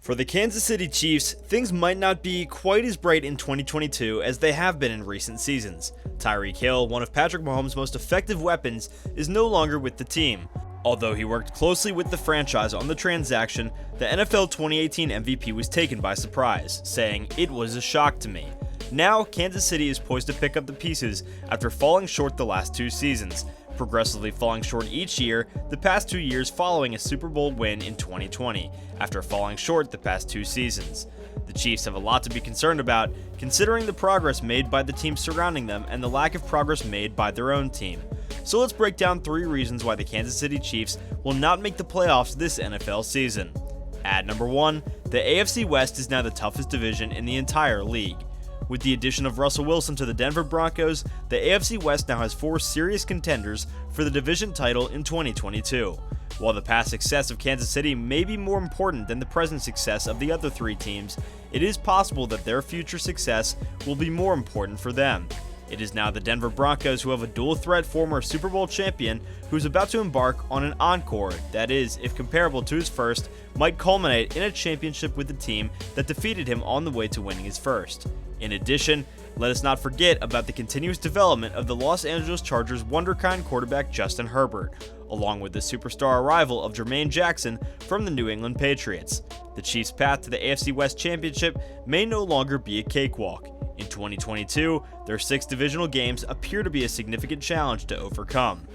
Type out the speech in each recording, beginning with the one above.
For the Kansas City Chiefs, things might not be quite as bright in 2022 as they have been in recent seasons. Tyreek Hill, one of Patrick Mahomes' most effective weapons, is no longer with the team. Although he worked closely with the franchise on the transaction, the NFL 2018 MVP was taken by surprise, saying, "It was a shock to me." Now, Kansas City is poised to pick up the pieces after falling short the last two seasons, progressively falling short each year, the past 2 years following a Super Bowl win in 2020, after falling short the past 2 seasons. The Chiefs have a lot to be concerned about, considering the progress made by the teams surrounding them and the lack of progress made by their own team. So let's break down 3 reasons why the Kansas City Chiefs will not make the playoffs this NFL season. At number 1, the AFC West is now the toughest division in the entire league. With the addition of Russell Wilson to the Denver Broncos, the AFC West now has 4 serious contenders for the division title in 2022. While the past success of Kansas City may be more important than the present success of the other 3 teams, it is possible that their future success will be more important for them. It is now the Denver Broncos who have a dual-threat former Super Bowl champion who is about to embark on an encore that is, if comparable to his first, might culminate in a championship with the team that defeated him on the way to winning his first. In addition, let us not forget about the continuous development of the Los Angeles Chargers' wunderkind quarterback Justin Herbert, along with the superstar arrival of Jermaine Jackson from the New England Patriots. The Chiefs' path to the AFC West Championship may no longer be a cakewalk. In 2022, their 6 divisional games appear to be a significant challenge to overcome.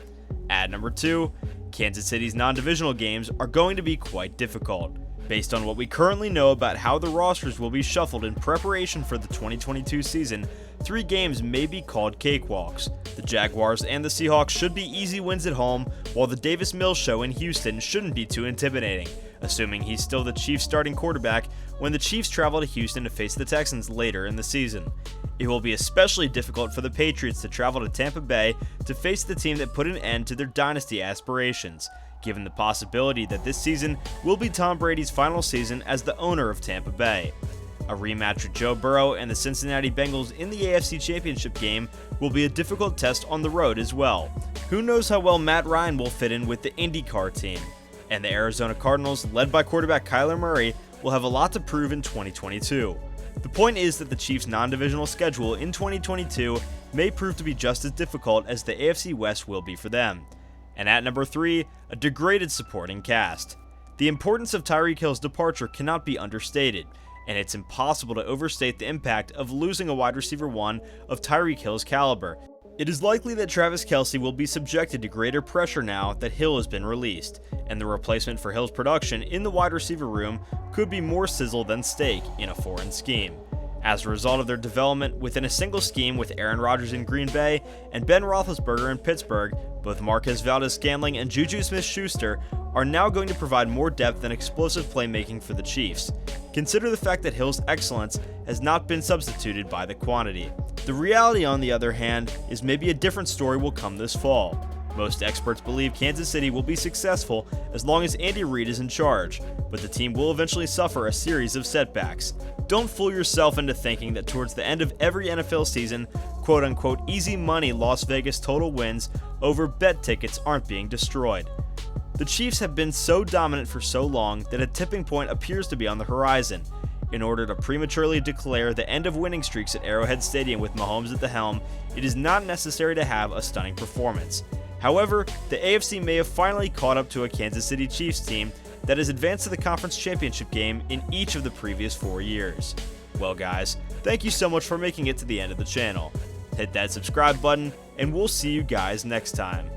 At number 2, Kansas City's non-divisional games are going to be quite difficult. Based on what we currently know about how the rosters will be shuffled in preparation for the 2022 season, 3 games may be called cakewalks. The Jaguars and the Seahawks should be easy wins at home, while the Davis Mills Show in Houston shouldn't be too intimidating, assuming he's still the Chiefs' starting quarterback when the Chiefs travel to Houston to face the Texans later in the season. It will be especially difficult for the Patriots to travel to Tampa Bay to face the team that put an end to their dynasty aspirations, given the possibility that this season will be Tom Brady's final season as the owner of Tampa Bay. A rematch with Joe Burrow and the Cincinnati Bengals in the AFC Championship game will be a difficult test on the road as well. Who knows how well Matt Ryan will fit in with the IndyCar team? And the Arizona Cardinals, led by quarterback Kyler Murray, will have a lot to prove in 2022. The point is that the Chiefs' non-divisional schedule in 2022 may prove to be just as difficult as the AFC West will be for them. And at number 3, a degraded supporting cast. The importance of Tyreek Hill's departure cannot be understated, and it's impossible to overstate the impact of losing a wide receiver 1 of Tyreek Hill's caliber. It is likely that Travis Kelce will be subjected to greater pressure now that Hill has been released, and the replacement for Hill's production in the wide receiver room could be more sizzle than steak in a foreign scheme. As a result of their development within a single scheme with Aaron Rodgers in Green Bay and Ben Roethlisberger in Pittsburgh, both Marquez Valdes-Scantling and Juju Smith-Schuster are now going to provide more depth and explosive playmaking for the Chiefs. Consider the fact that Hill's excellence has not been substituted by the quantity. The reality, on the other hand, is maybe a different story will come this fall. Most experts believe Kansas City will be successful as long as Andy Reid is in charge, but the team will eventually suffer a series of setbacks. Don't fool yourself into thinking that towards the end of every NFL season, quote-unquote easy money Las Vegas total wins over bet tickets aren't being destroyed. The Chiefs have been so dominant for so long that a tipping point appears to be on the horizon. In order to prematurely declare the end of winning streaks at Arrowhead Stadium with Mahomes at the helm, it is not necessary to have a stunning performance. However, the AFC may have finally caught up to a Kansas City Chiefs team that has advanced to the conference championship game in each of the previous 4 years. Well guys, thank you so much for making it to the end of the channel. Hit that subscribe button, and we'll see you guys next time.